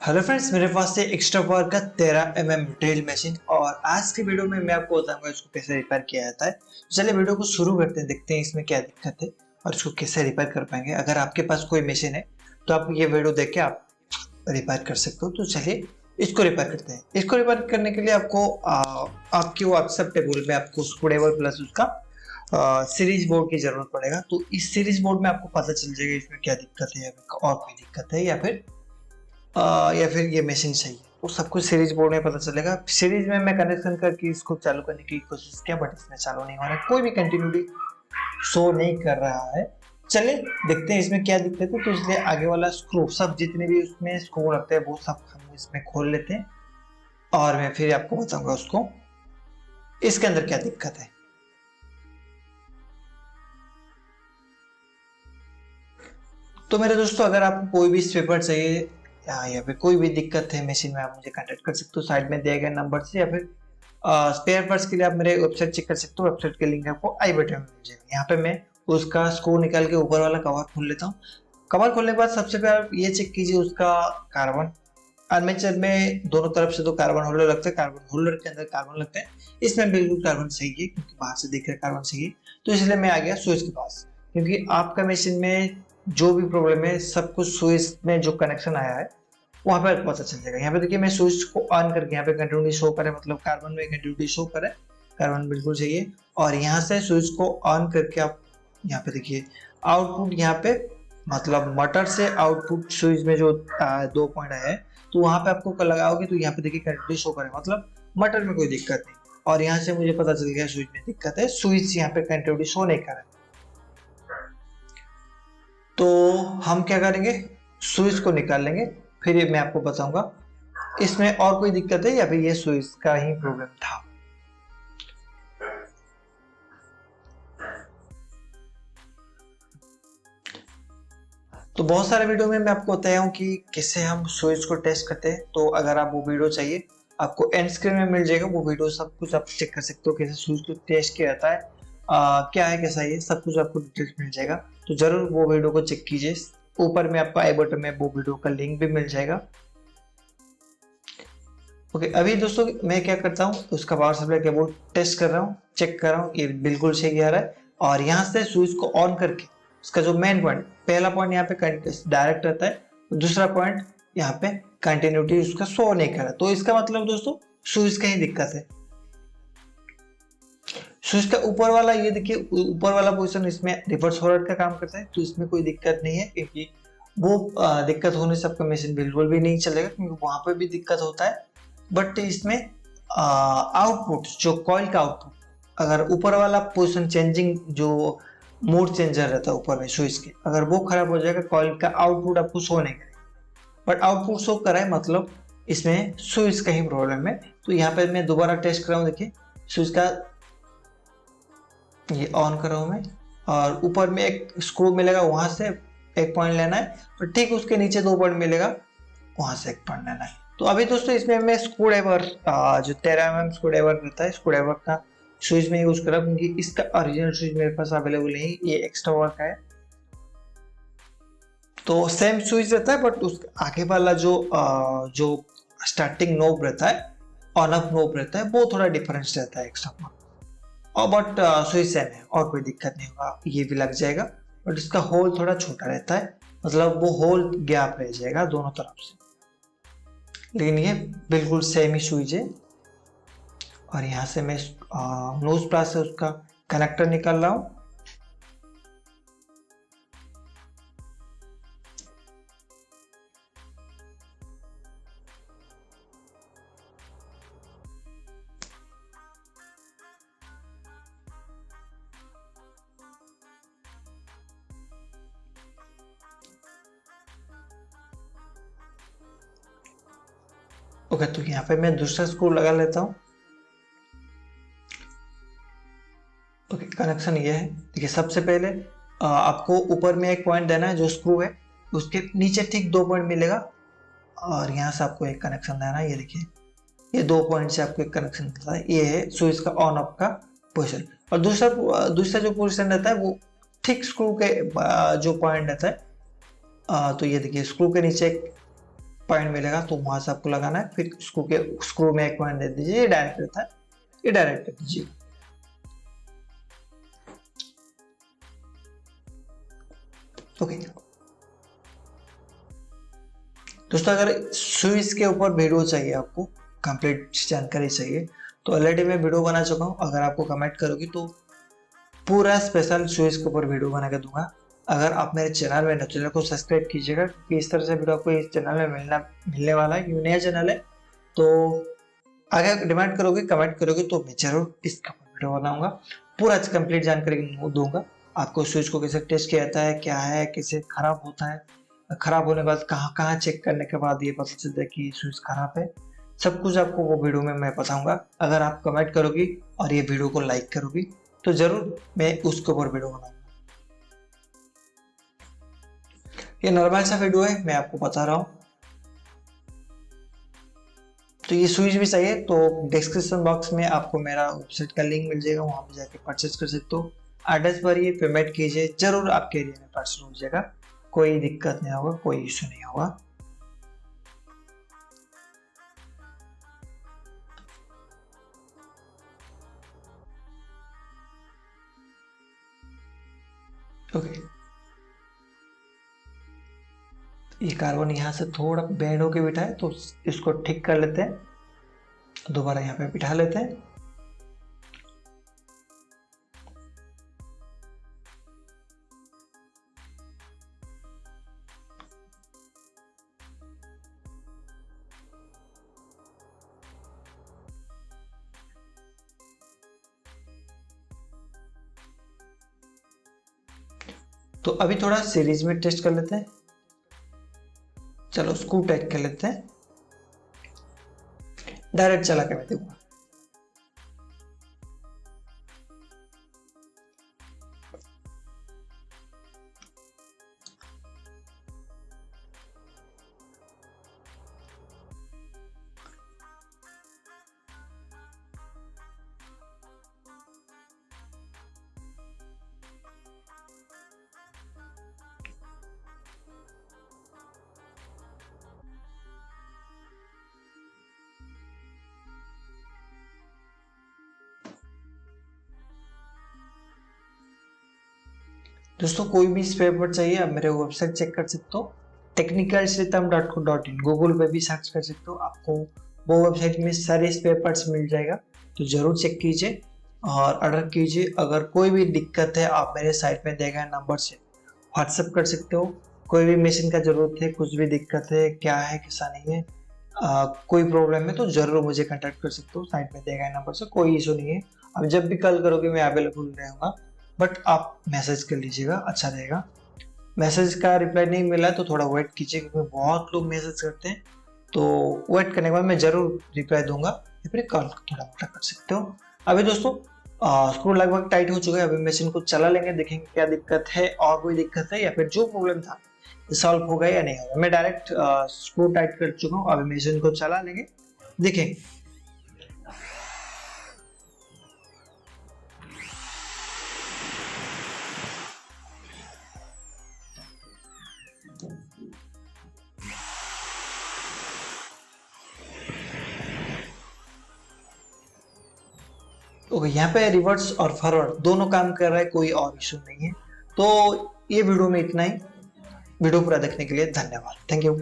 Hello friends, मेरे पास है extra power का 13 ड्रिल मशीन और आज की वीडियो में मैं आपको बताऊंगा इसको कैसे रिपेयर किया जाता है। तो चलिए वीडियो को शुरू करते हैं, देखते हैं इसमें क्या दिक्कत है और इसको कैसे रिपेयर कर पाएंगे। अगर आपके पास कोई मशीन है तो आप ये वीडियो देख के आप रिपेयर कर सकते हो। तो चलिए इसको रिपेयर करते हैं। इसको रिपेयर करने के लिए आपको आपकी वो एक्सेप्टेबल में आपको स्क्रूड्राइवर प्लस उसका सीरीज बोर्ड की जरूरत पड़ेगा। तो इस सीरीज बोर्ड में आपको पता चल जाएगा इसमें क्या दिक्कत है या फिर और कोई दिक्कत है या फिर ये मशीन सही है। तो सब कुछ सीरीज बोर्ड में पता चलेगा। सीरीज में मैं कनेक्शन करके इसको चालू करने की कोशिश किया बट इसमें चालू नहीं हो रहा है, कोई भी कंटिन्यूटी शो नहीं कर रहा है। चलिए देखते हैं इसमें क्या दिक्कत है। तो इसलिए आगे वाला स्क्रू सब जितने भी उसमें स्क्रू लगते हैं वो सब हम इसमें खोल लेते हैं और मैं फिर आपको बताऊंगा उसको इसके अंदर क्या दिक्कत है। तो मेरे दोस्तों, अगर आपको कोई भी स्वीपर चाहिए या फिर कोई भी दिक्कत है मशीन में, आप मुझे कांटेक्ट कर सकते हो साइड में दिए गए नंबर से, या फिर स्पेयर पार्ट्स के लिए आप मेरे वेबसाइट चेक कर सकते हो। वेबसाइट के लिंक आपको आई बटन में मिल जाएगा। यहाँ पे मैं उसका स्क्रू निकाल के ऊपर वाला कवर खोल लेता हूँ। कवर खोलने के बाद सबसे पहले आप ये चेक कीजिए उसका कार्बन। आर्मेचर में दोनों तरफ से तो कार्बन होल्डर लगता है, कार्बन होल्डर के अंदर कार्बन लगता है। इसमें बिल्कुल कार्बन सही है क्योंकि बाहर से दिख रहा है कार्बन सही है। तो इसलिए मैं आ गया स्विच के पास, क्योंकि आपका मशीन में जो भी प्रॉब्लम है सब कुछ स्विच में जो कनेक्शन आया है वहां पर पता चल जाएगा। यहाँ पे देखिए मैं स्विच को ऑन करके यहाँ पे कंटिन्यूटी शो करे, मतलब कार्बन में कंटिन्यूटी शो करे, कार्बन बिल्कुल सही है। और यहाँ से स्विच को ऑन करके आप यहाँ पे देखिए आउटपुट, यहाँ पे मतलब मोटर से आउटपुट स्विच में जो 2 पॉइंट आया है तो वहां पे आपको लगाओगे तो यहाँ पे देखिए कंटिन्यूटी शो करे, मतलब मोटर में कोई दिक्कत नहीं। और यहाँ से मुझे पता चल गया स्विच में दिक्कत है, स्विच यहाँ पे कंटिन्यूटी शो नहीं करे। तो हम क्या करेंगे, स्विच को निकाल लेंगे, फिर ये मैं आपको बताऊंगा इसमें और कोई दिक्कत है या फिर ये स्विच का ही प्रॉब्लम था। तो बहुत सारे वीडियो में मैं आपको बताया हूँ कि कैसे हम स्विच को टेस्ट करते हैं। तो अगर आप वो वीडियो चाहिए आपको एंड स्क्रीन में मिल जाएगा, वो वीडियो सब कुछ आप चेक कर सकते हो कैसे स्विच को टेस्ट किया जाता है, क्या है कैसा है, सब कुछ आपको डिटेल्स मिल जाएगा। तो जरूर वो वीडियो को चेक कीजिए। ऊपर में आपको आई बटन में वो वीडियो का लिंक भी मिल जाएगा। ओके, अभी दोस्तों मैं क्या करता हूँ, उसका पावर सप्लाई केबल टेस्ट कर रहा हूँ, चेक कर रहा हूँ, ये बिल्कुल सही आ रहा है। और यहाँ से स्विच को ऑन करके उसका जो मेन पॉइंट, पहला पॉइंट यहाँ पे डायरेक्ट रहता है, दूसरा पॉइंट यहाँ पे कंटिन्यूटी उसका शो नहीं कर रहा। तो इसका मतलब दोस्तों स्विच का ही दिक्कत है। स्विच का ऊपर वाला ये देखिए, ऊपर वाला पोजीशन इसमें रिवर्स फॉरवर्ड का काम करता है, तो इसमें कोई दिक्कत नहीं है, क्योंकि वो दिक्कत होने से आपका मशीन बिल्कुल भी नहीं चलेगा, क्योंकि वहां पर भी दिक्कत होता है। बट इसमें आउटपुट जो कॉइल का आउटपुट, अगर ऊपर वाला पोजीशन चेंजिंग जो मोड चेंजर रहता है ऊपर में स्विच के, अगर वो खराब हो जाएगा कॉइल का आउटपुट आपको शो नहीं करेगा। बट आउटपुट शो करा है, मतलब इसमें स्विच का ही प्रॉब्लम है। तो यहाँ पे मैं दोबारा टेस्ट कर रहा हूँ, देखिए स्विच का ये ऑन कर रहा हूँ मैं, और ऊपर में एक स्क्रू मिलेगा, वहां से एक पॉइंट लेना है, और ठीक उसके नीचे 2 पॉइंट मिलेगा, वहां से एक पॉइंट लेना है। तो अभी दोस्तों इसमें मैं स्क्रू ड्राइवर जो 13 स्क्रू ड्राइवर रहता है, स्क्रू ड्राइवर का स्विच में यूज कर रहा हूँ, क्योंकि इसका ओरिजिनल स्विच मेरे पास अवेलेबल नहीं, ये एक्स्ट्रा वर्क है। तो सेम स्विच रहता है बट उस आगे वाला जो स्टार्टिंग नोब रहता है, ऑन ऑफ नोब रहता है, वो थोड़ा डिफरेंस रहता है एक्स्ट्रा। और बट स्विच सेम है और कोई दिक्कत नहीं होगा, ये भी लग जाएगा। बट इसका होल थोड़ा छोटा रहता है, मतलब वो होल गैप रह जाएगा दोनों तरफ से, लेकिन ये बिल्कुल सेम ही स्विच है। और यहाँ से मैं नोज प्लस से उसका कनेक्टर निकाल रहा हूँ। ओके, तो यहाँ पे मैं दूसरा स्क्रू लगा लेता हूँ। ओके, कनेक्शन ये है, देखिए सबसे पहले आपको ऊपर में एक पॉइंट देना है, जो स्क्रू है उसके नीचे ठीक 2 पॉइंट मिलेगा, और यहाँ से आपको एक कनेक्शन देना है। ये देखिए ये 2 पॉइंट से आपको एक कनेक्शन मिलता है, ये है स्विच का ऑन ऑफ का पोजिशन। और दूसरा जो पोजिशन रहता है वो ठीक स्क्रू के जो पॉइंट रहता है, तो ये देखिए स्क्रू के नीचे एक पॉइंट मिलेगा तो वहां से आपको लगाना है, फिर स्क्रू के स्क्रू में एक पॉइंट दे दीजिए, ये डायरेक्ट रहता है, ये डायरेक्ट कर दीजिए। ओके दोस्तों, अगर स्विच के ऊपर वीडियो चाहिए, आपको कंप्लीट जानकारी चाहिए, तो ऑलरेडी मैं वीडियो बना चुका हूँ। अगर आपको कमेंट करोगी तो पूरा स्पेशल स्विच के ऊपर वीडियो बना के दूंगा। अगर आप मेरे चैनल में चैनल को सब्सक्राइब कीजिएगा, क्योंकि इस तरह से वीडियो आपको इस चैनल में मिलने वाला है। ये नया चैनल है, तो अगर डिमांड करोगे, कमेंट करोगे, तो मैं जरूर इसका वीडियो बनाऊंगा, पूरा कंप्लीट जानकारी दूंगा आपको। स्विच को कैसे टेस्ट किया जाता है, क्या है, कैसे खराब होता है, खराब होने के बाद कहाँ कहाँ चेक करने के बाद ये पता चलता है कि स्विच खराब है, सब कुछ आपको वो वीडियो में मैं बताऊंगा। अगर आप कमेंट करोगी और ये वीडियो को लाइक करोगी तो जरूर मैं उसके ऊपर वीडियो बनाऊंगा। ये नॉर्मल सा वीडियो है, मैं आपको बता रहा हूँ। तो ये स्विच भी चाहिए तो डिस्क्रिप्शन बॉक्स में आपको मेरा वेबसाइट का लिंक मिल जाएगा, वहां पे जाके परचेज कर सकते हो। एड्रेस पर ये पेमेंट कीजिए, जरूर आपके एरिया में पार्सल हो जाएगा, कोई दिक्कत नहीं होगा, कोई इशू नहीं होगा। ओके ये कार्बन यहाँ से थोड़ा बेंड होके बिठा है, तो इसको ठीक कर लेते हैं, दोबारा यहाँ पे बिठा लेते हैं। तो अभी थोड़ा सीरीज में टेस्ट कर लेते हैं। चलो स्क्रू टाइट कर लेते हैं, डायरेक्ट चला के मैं दूंगा। दोस्तों कोई भी स्पेयर पार्ट चाहिए आप मेरे वेबसाइट चेक कर सकते हो, technicalshritam.co.in, गूगल पे भी सर्च कर सकते हो, आपको वो वेबसाइट में सारे स्पेयर पार्ट्स मिल जाएगा। तो जरूर चेक कीजिए और ऑर्डर कीजिए। अगर कोई भी दिक्कत है आप मेरे साइट में दिए गए नंबर से व्हाट्सएप कर सकते हो। कोई भी मशीन का जरूरत है, कुछ भी दिक्कत है, क्या है कैसा नहीं है, कोई प्रॉब्लम है, तो जरूर मुझे कांटेक्ट कर सकते हो साइट में दिए गए नंबर से, कोई इशू नहीं है। अब जब भी कॉल करोगे मैं अवेलेबल रहूँगा, बट आप मैसेज कर लीजिएगा, अच्छा रहेगा। मैसेज का रिप्लाई नहीं मिला तो थोड़ा वेट कीजिए, क्योंकि बहुत लोग मैसेज करते हैं, तो वेट करने के बाद मैं जरूर रिप्लाई दूंगा, या फिर कॉल थोड़ा मोटा कर सकते हो। अभी दोस्तों स्क्रू लगभग टाइट हो चुका है, अभी मशीन को चला लेंगे, देखेंगे क्या दिक्कत है, और कोई दिक्कत है या फिर जो प्रॉब्लम था सॉल्व होगा या नहीं होगा। मैं डायरेक्ट स्क्रू टाइट कर चुका हूँ, अभी मशीन को चला लेंगे, देखेंगे। ओके यहाँ पे रिवर्स और फॉरवर्ड दोनों काम कर रहा है, कोई और इशू नहीं है। तो ये वीडियो में इतना ही। वीडियो पूरा देखने के लिए धन्यवाद, थैंक यू।